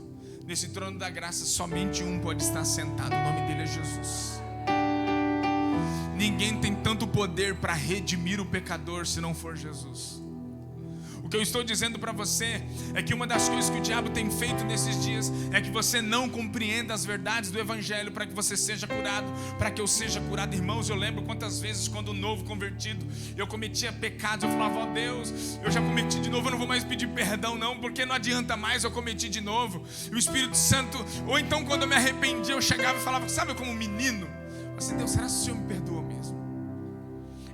Nesse trono da graça somente um pode estar sentado. O nome dele é Jesus. Ninguém tem tanto poder para redimir o pecador se não for Jesus. O que eu estou dizendo para você é que uma das coisas que o diabo tem feito nesses dias é que você não compreenda as verdades do Evangelho para que você seja curado, para que eu seja curado. Irmãos, eu lembro quantas vezes quando novo convertido eu cometia pecados, eu falava: ó Deus, eu já cometi de novo, eu não vou mais pedir perdão não, porque não adianta mais, eu cometi de novo. E o Espírito Santo, ou então quando eu me arrependia, eu chegava e falava, sabe, como um menino, assim: Deus, será que o Senhor me perdoa mesmo?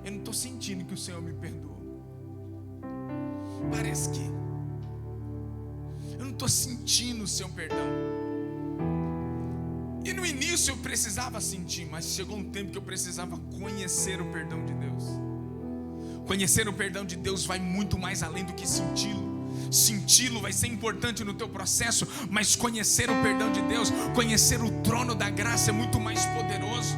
Eu não estou sentindo que o Senhor me perdoa. Parece que eu não estou sentindo o seu perdão. E no início eu precisava sentir, mas chegou um tempo que eu precisava conhecer o perdão de Deus. Conhecer o perdão de Deus vai muito mais além do que senti-lo. Senti-lo vai ser importante no teu processo, mas conhecer o perdão de Deus, conhecer o trono da graça é muito mais poderoso.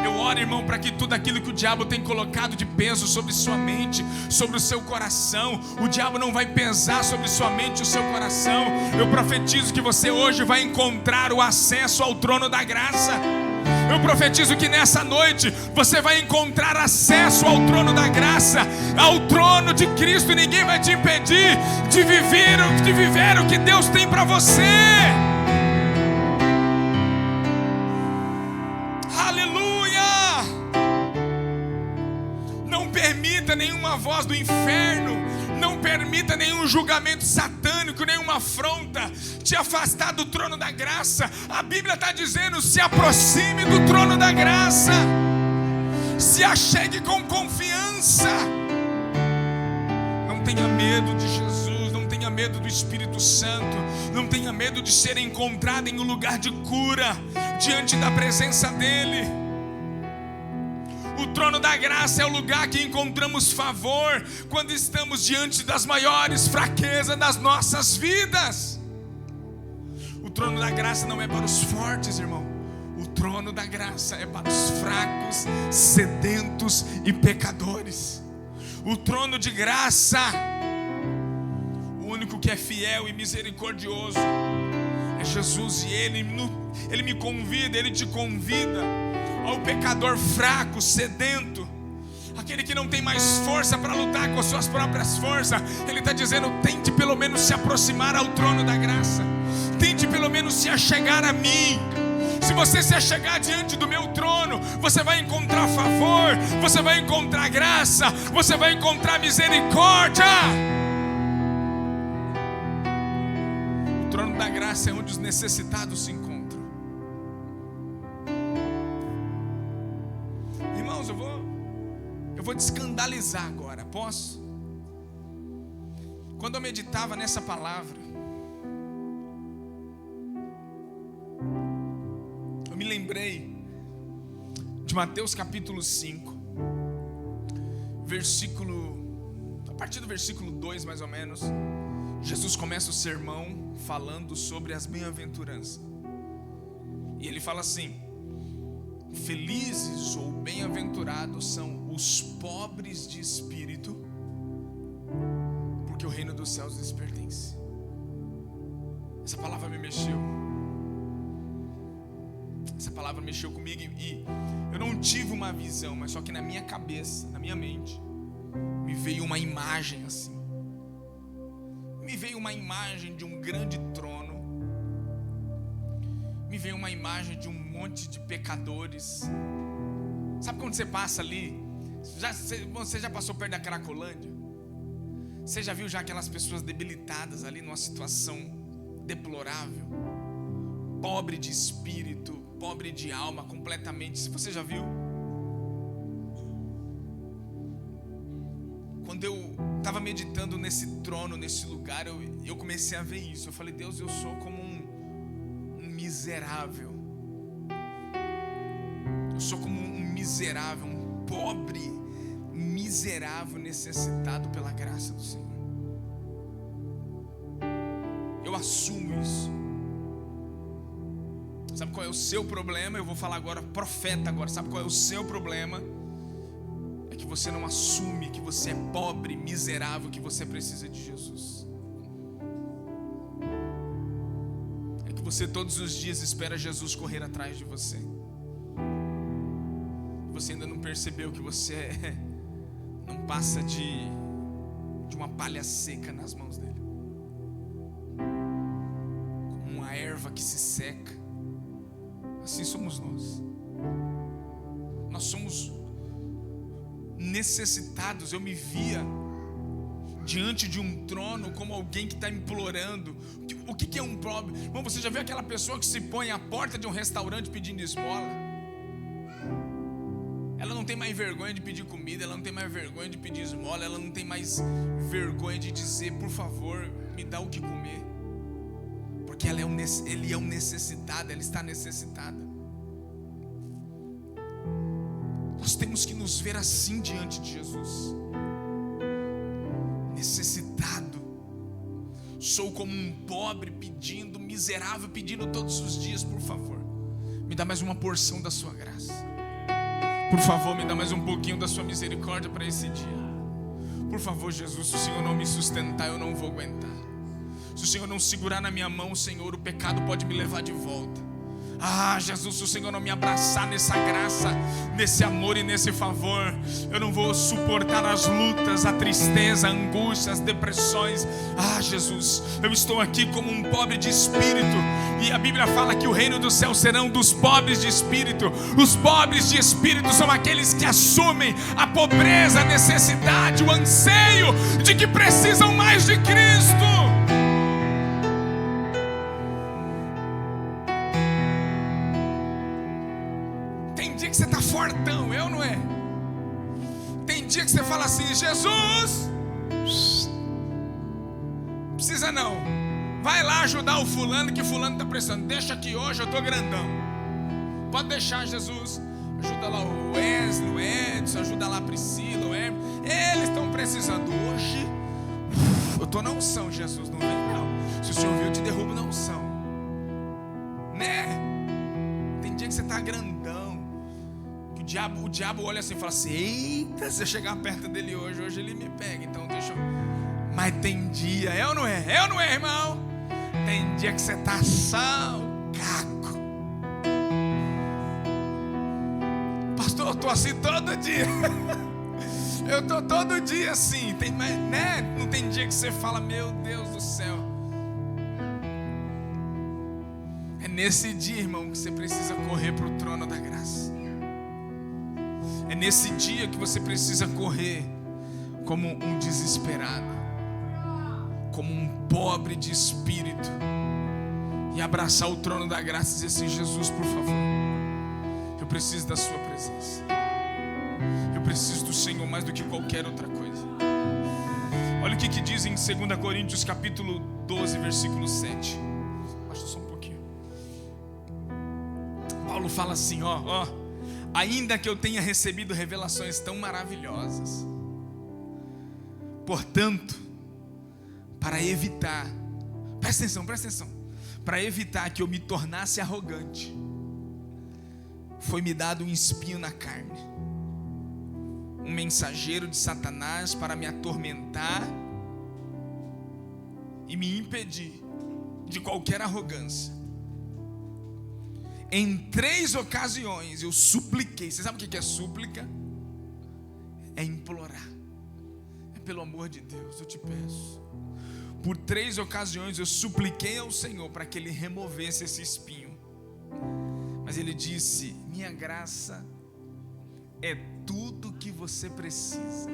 Eu oro, irmão, para que tudo aquilo que o diabo tem colocado de peso sobre sua mente, sobre o seu coração, o diabo não vai pesar sobre sua mente e o seu coração. Eu profetizo que você hoje vai encontrar o acesso ao trono da graça. Eu profetizo que nessa noite você vai encontrar acesso ao trono da graça, ao trono de Cristo, e ninguém vai te impedir de viver o que Deus tem para você. Nenhuma voz do inferno, não permita nenhum julgamento satânico, nenhuma afronta te afastar do trono da graça. A Bíblia está dizendo: se aproxime do trono da graça, se achegue com confiança. Não tenha medo de Jesus, não tenha medo do Espírito Santo, não tenha medo de ser encontrado em um lugar de cura, diante da presença dEle. O trono da graça é o lugar que encontramos favor quando estamos diante das maiores fraquezas das nossas vidas. O trono da graça não é para os fortes, irmão. O trono da graça é para os fracos, sedentos e pecadores. O trono de graça, o único que é fiel e misericordioso é Jesus, e Ele me convida, Ele te convida ao pecador fraco, sedento, aquele que não tem mais força para lutar com as suas próprias forças. Ele está dizendo: tente pelo menos se aproximar ao trono da graça, tente pelo menos se achegar a mim. Se você se achegar diante do meu trono, você vai encontrar favor, você vai encontrar graça, você vai encontrar misericórdia. O trono da graça é onde os necessitados se encontram. Eu vou te escandalizar agora, posso? Quando eu meditava nessa palavra, eu me lembrei de Mateus capítulo 5, a partir do versículo 2 mais ou menos. Jesus começa o sermão falando sobre as bem-aventuranças, e ele fala assim: felizes ou bem-aventurados são os pobres de espírito, porque o reino dos céus lhes pertence. Essa palavra me mexeu. Essa palavra mexeu comigo, e eu não tive uma visão, mas só que na minha cabeça, na minha mente, me veio uma imagem assim. Me veio uma imagem de um grande trono, vem uma imagem de um monte de pecadores. Sabe quando você passa ali? Você já passou perto da Cracolândia? Você já viu já aquelas pessoas debilitadas ali numa situação deplorável? Pobre de espírito, pobre de alma, completamente. Se você já viu? Quando eu estava meditando nesse trono, nesse lugar, eu comecei a ver isso. Eu falei, Deus, eu sou como um miserável. Eu sou como um miserável, um pobre, miserável, necessitado pela graça do Senhor. Eu assumo isso. Sabe qual é o seu problema? Eu vou falar agora, profeta agora. Sabe qual é o seu problema? É que você não assume que você é pobre, miserável, que você precisa de Jesus. É que você todos os dias espera Jesus correr atrás de você. Você ainda não percebeu que você não passa de uma palha seca nas mãos dele, como uma erva que se seca. Assim somos nós. Nós somos necessitados. Eu me via diante de um trono como alguém que está implorando. O que é um pobre? Bom, você já viu aquela pessoa que se põe à porta de um restaurante pedindo esmola? Ela não tem mais vergonha de pedir comida, ela não tem mais vergonha de pedir esmola, ela não tem mais vergonha de dizer, por favor, me dá o que comer. Porque ele é um necessitado, ela está necessitada. Nós temos que nos ver assim diante de Jesus. Necessitado. Sou como um pobre pedindo, miserável pedindo todos os dias, por favor, me dá mais uma porção da sua graça. Por favor, me dá mais um pouquinho da sua misericórdia para esse dia. Por favor, Jesus, se o Senhor não me sustentar, eu não vou aguentar. Se o Senhor não segurar na minha mão, Senhor, o pecado pode me levar de volta. Ah, Jesus, se o Senhor não me abraçar nessa graça, nesse amor e nesse favor, eu não vou suportar as lutas, a tristeza, a angústia, as depressões. Ah, Jesus, eu estou aqui como um pobre de espírito. E a Bíblia fala que o reino dos céus serão dos pobres de espírito. Os pobres de espírito são aqueles que assumem a pobreza, a necessidade, o anseio de que precisam mais de Cristo. Você está fortão, eu não é? Tem dia que você fala assim, Jesus, precisa não, vai lá ajudar o fulano, que fulano está precisando, deixa que hoje eu estou grandão, pode deixar, Jesus, ajuda lá o Wesley, o Edson, ajuda lá a Priscila, o Hermes, eles estão precisando, hoje eu estou na unção, Jesus, não vem não, se o Senhor viu, eu te derrubo na unção, né? Tem dia que você está grandão, o diabo olha assim e fala assim, eita, se eu chegar perto dele hoje ele me pega, então deixa eu... Mas tem dia, é ou não é? É ou não é, irmão? Tem dia que você está só o caco. Pastor, eu estou assim todo dia. Eu estou todo dia assim, tem, né? Não tem dia que você fala, meu Deus do céu. É nesse dia, irmão, que você precisa correr para o trono da graça. É nesse dia que você precisa correr como um desesperado, como um pobre de espírito, e abraçar o trono da graça e dizer assim, Jesus, por favor, eu preciso da sua presença, eu preciso do Senhor mais do que qualquer outra coisa. Olha o que diz em 2 Coríntios capítulo 12, versículo 7. Baixa só um pouquinho. Paulo fala assim, ó, ainda que eu tenha recebido revelações tão maravilhosas, portanto, para evitar, presta atenção, para evitar que eu me tornasse arrogante, foi-me dado um espinho na carne, um mensageiro de Satanás para me atormentar e me impedir de qualquer arrogância. Em 3 ocasiões eu supliquei. Você sabe o que é súplica? É implorar. É pelo amor de Deus, eu te peço. Por 3 ocasiões eu supliquei ao Senhor para que Ele removesse esse espinho. Mas ele disse: minha graça é tudo que você precisa.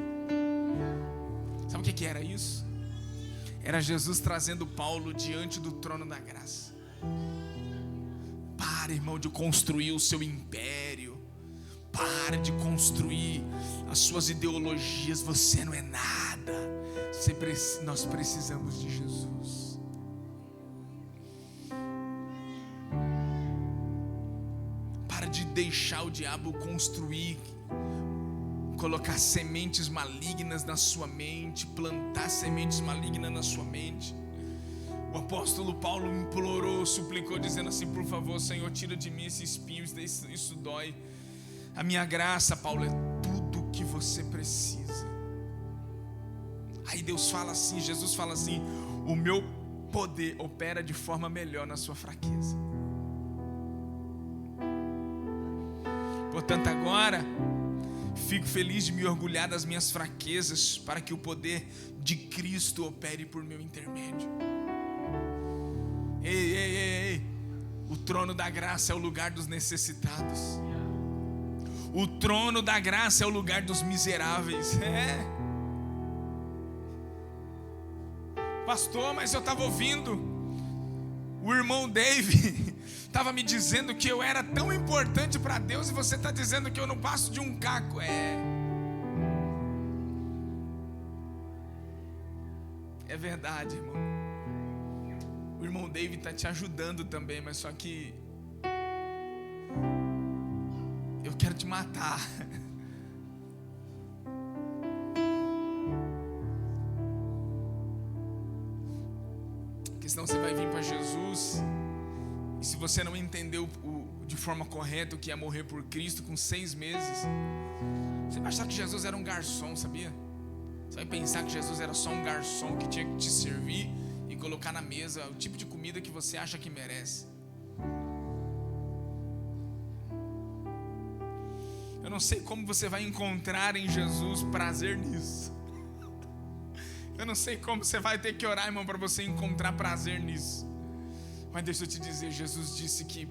Sabe o que era isso? Era Jesus trazendo Paulo diante do trono da graça. Para, irmão, de construir o seu império. Para de construir as suas ideologias. Você não é nada. Nós precisamos de Jesus. Para de deixar o diabo construir, colocar sementes malignas na sua mente, plantar sementes malignas na sua mente. O apóstolo Paulo implorou, suplicou, dizendo assim: por favor, Senhor, tira de mim esse espinho, isso dói. A minha graça, Paulo, é tudo que você precisa. Aí Deus fala assim, Jesus fala assim: o meu poder opera de forma melhor na sua fraqueza. Portanto, agora fico feliz de me orgulhar das minhas fraquezas, para que o poder de Cristo opere por meu intermédio. Ei, o trono da graça é o lugar dos necessitados. O trono da graça é o lugar dos miseráveis. Pastor, mas eu estava ouvindo o irmão Dave estava me dizendo que eu era tão importante para Deus, e você está dizendo que eu não passo de um caco. É verdade, irmão. O irmão David está te ajudando também, mas só que eu quero te matar. Porque senão você vai vir para Jesus, e se você não entendeu de forma correta o que é morrer por Cristo, com 6 meses, você vai achar que Jesus era um garçom, sabia? Você vai pensar que Jesus era só um garçom que tinha que te servir e colocar na mesa o tipo de comida que você acha que merece. Eu não sei como você vai encontrar em Jesus prazer nisso. Eu não sei como você vai ter que orar, irmão, para você encontrar prazer nisso. Mas deixa eu te dizer, Jesus disse que: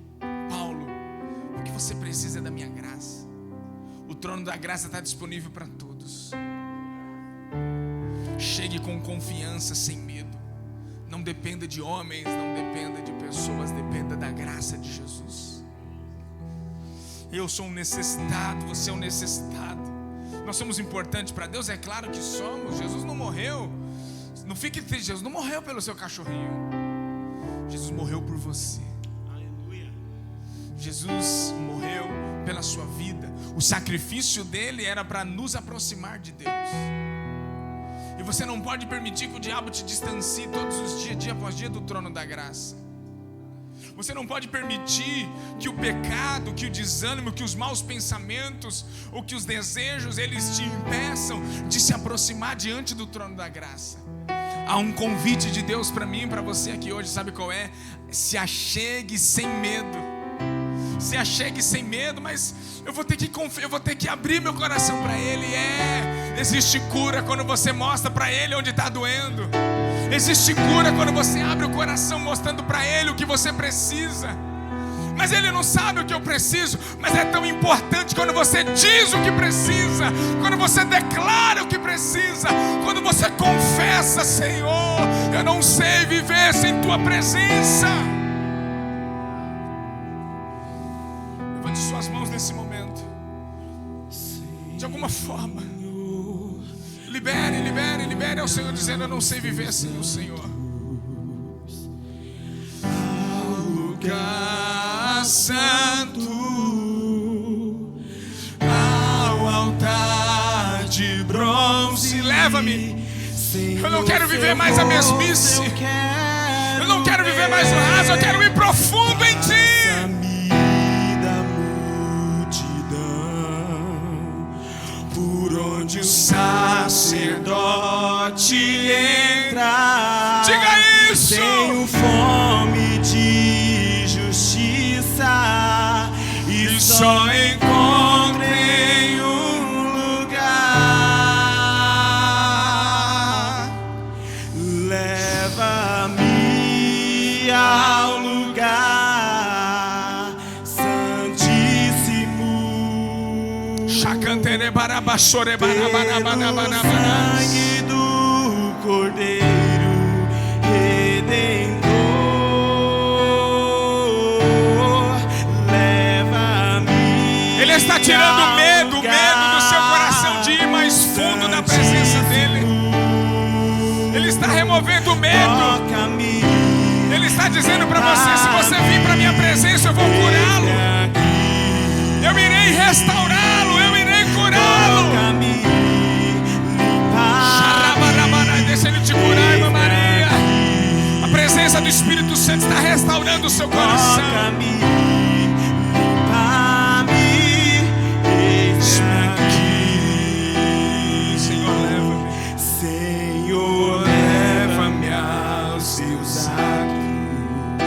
Paulo, o que você precisa é da minha graça. O trono da graça está disponível para todos. Chegue com confiança, sem medo. Não dependa de homens, não dependa de pessoas, dependa da graça de Jesus. Eu sou um necessitado, você é um necessitado. Nós somos importantes para Deus, é claro que somos. Jesus não morreu, não fique triste, Jesus não morreu pelo seu cachorrinho. Jesus morreu por você. Aleluia. Jesus morreu pela sua vida. O sacrifício dele era para nos aproximar de Deus. E você não pode permitir que o diabo te distancie todos os dias, dia após dia, do trono da graça. Você não pode permitir que o pecado, que o desânimo, que os maus pensamentos, ou que os desejos, eles te impeçam de se aproximar diante do trono da graça. Há um convite de Deus para mim e para você aqui hoje, sabe qual é? Se achegue sem medo. Se achegue sem medo, mas eu vou ter que abrir meu coração para Ele. Existe cura quando você mostra para Ele onde está doendo. Existe cura quando você abre o coração mostrando para Ele o que você precisa. Mas Ele não sabe o que eu preciso. Mas é tão importante quando você diz o que precisa, quando você declara o que precisa, quando você confessa: Senhor, eu não sei viver sem Tua presença. Levante suas mãos nesse momento. De alguma forma, libere ao Senhor, dizendo: eu não sei viver sem o Senhor. Lugar santo, ao altar de bronze, leva-me. Eu não quero viver mais a mesmice. Eu não quero viver mais o raso. Eu quero ir profundo em Ti. Por onde o sacerdote entra, diga isso. Tenho fome de justiça e só encontrei um lugar. Leva-me ao lugar santo. sangue do Cordeiro Redentor, leva-me. Ele está tirando o medo do seu coração de ir mais fundo na presença dele. Ele está removendo o medo. Ele está dizendo para você: se você vir para minha presença, eu vou curá-lo. Eu irei restaurá-lo, eu irei curá-lo. Deixa ele te curar, irmã Maria. A presença do Espírito Santo está restaurando o seu coração. Senhor, leva-me. Senhor, leva-me aos seus atos,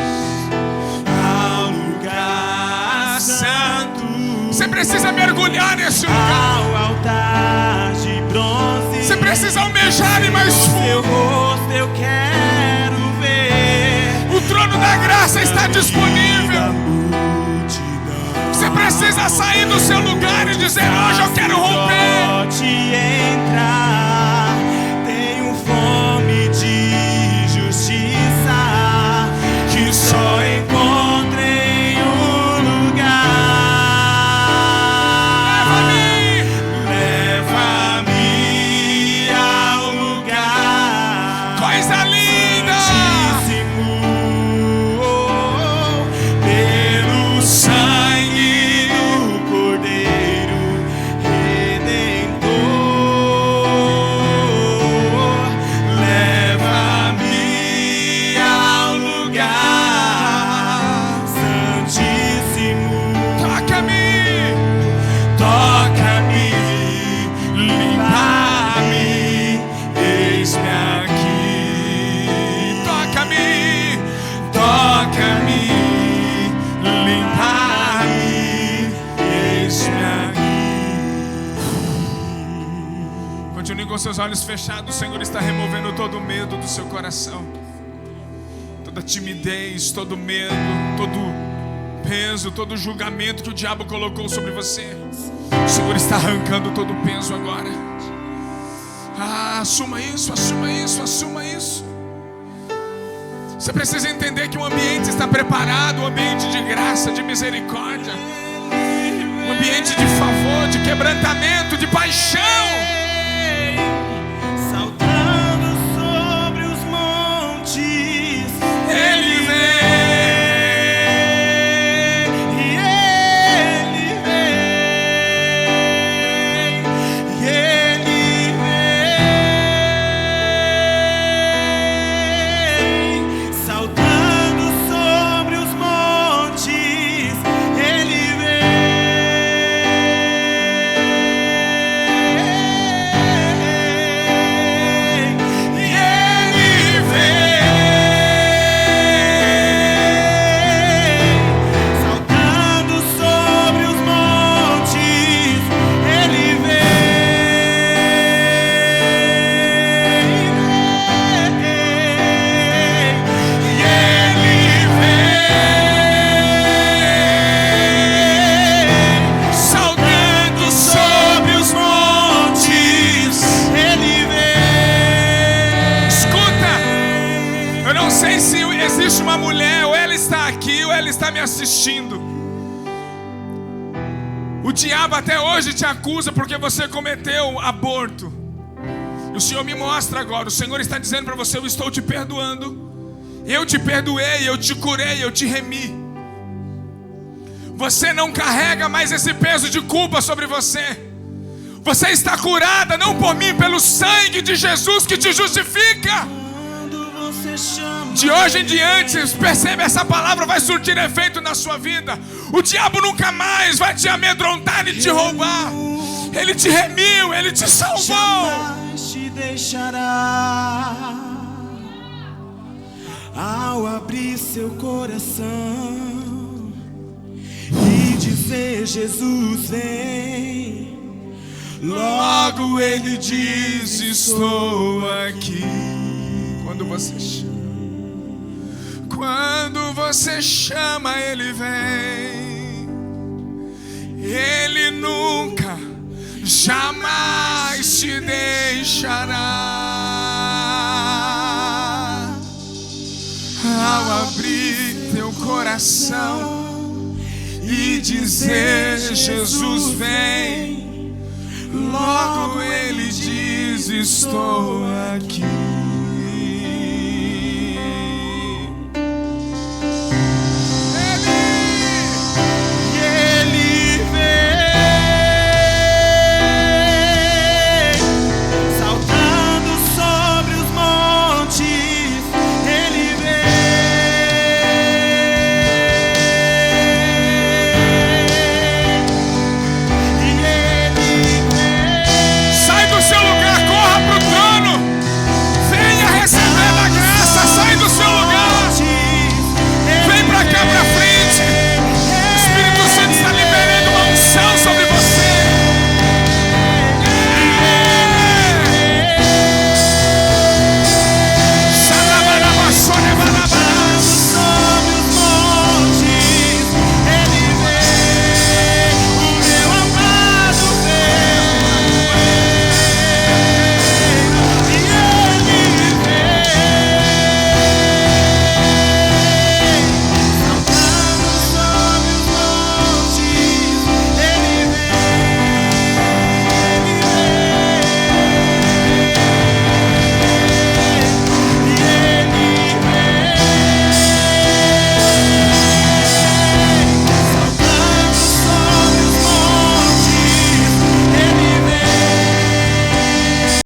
ao lugar santo. Você precisa mergulhar nesse lugar. Ao altar de bronze. Você precisa almejar e mais Seu fundo. rosto eu quero ver. O trono da graça está disponível. Você precisa sair do seu lugar e dizer: hoje eu quero romper. Pode entrar. Tenho fome de justiça que só encontro em um lugar. Leva-me ao lugar. Coisa linda. Santíssimo, pelo sangue do Cordeiro Redentor, leva-me ao lugar santíssimo. Toca-me. Toca-me, limpa-me, eis-me aqui. Toca-me. Toca-me, limpa-me, eis-me aqui. Continue com seus olhos fechados. O Senhor está removendo todo o medo do seu coração, toda timidez, todo medo, todo peso, todo julgamento que o diabo colocou sobre você. O Senhor está arrancando todo o peso agora. Assuma isso, assuma isso, assuma isso. Você precisa entender que o ambiente está preparado, um ambiente de graça, de misericórdia, um ambiente de favor, de quebrantamento, de paixão. Saltando sobre os montes, Ele vem. e Ele vem, e Ele vem. Saltando sobre os montes, Ele vem, e Ele vem. Saltando sobre os montes, Ele vem, e Ele vem. Saltando sobre os montes, Ele vem. Escuta, eu não sei se existe uma mulher, ou ela está aqui, ou ela está me assistindo. O diabo até hoje te acusa porque você cometeu aborto. E o Senhor me mostra agora, o Senhor está dizendo para você: eu estou te perdoando. Eu te perdoei, eu te curei, eu te remi. Você não carrega mais esse peso de culpa sobre você. Você está curada, não por mim, pelo sangue de Jesus que te justifica. Quando você chama, De hoje em diante, percebe, essa palavra vai surtir efeito na sua vida. O diabo nunca mais vai te amedrontar e te roubar. Ele te remiu, ele te salvou. jamais te deixará. Ao abrir seu coração e dizer: Jesus vem, logo Ele diz: estou aqui. Quando você chama, Ele vem. Ele nunca jamais te deixará. Ao abrir teu coração e dizer Jesus vem, logo Ele diz estou aqui.